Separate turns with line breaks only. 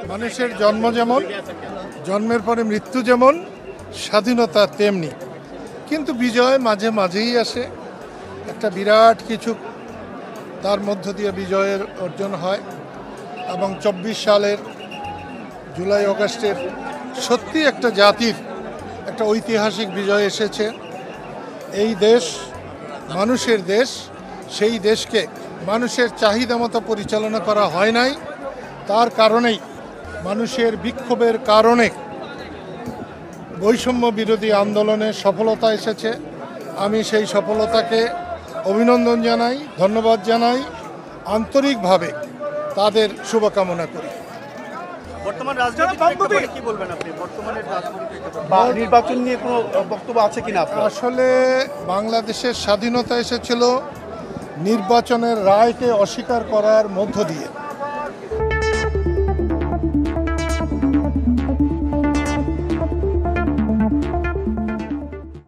মানুষের জন্ম যেমন, জন্মের পরে মৃত্যু যেমন, স্বাধীনতা তেমনি। কিন্তু বিজয় মাঝে মাঝেই আসে, একটা বিরাট কিছু তার মধ্য দিয়ে বিজয়ের অর্জন হয়। এবং ২৪ সালের জুলাই অগাস্টের সত্যি একটা জাতির একটা ঐতিহাসিক বিজয় এসেছে। এই দেশ মানুষের দেশ, সেই দেশকে মানুষের চাহিদা মতো পরিচালনা করা হয় নাই। তার কারণেই মানুষের বিক্ষোভের কারণে বৈষম্য বিরোধী আন্দোলনে সফলতা এসেছে। আমি সেই সফলতাকে অভিনন্দন জানাই, ধন্যবাদ জানাই, আন্তরিকভাবে তাদের শুভকামনা করি।
বর্তমান রাজনৈতিক প্রেক্ষাপটে কি বলবেন আপনি? বর্তমানের রাজনৈতিক
বা নির্বাচন নিয়ে কোনো বক্তব্য আছে কিনা আপনার?
আসলে বাংলাদেশের স্বাধীনতা এসেছিল নির্বাচনের রায়কে অস্বীকার করার মধ্য দিয়ে।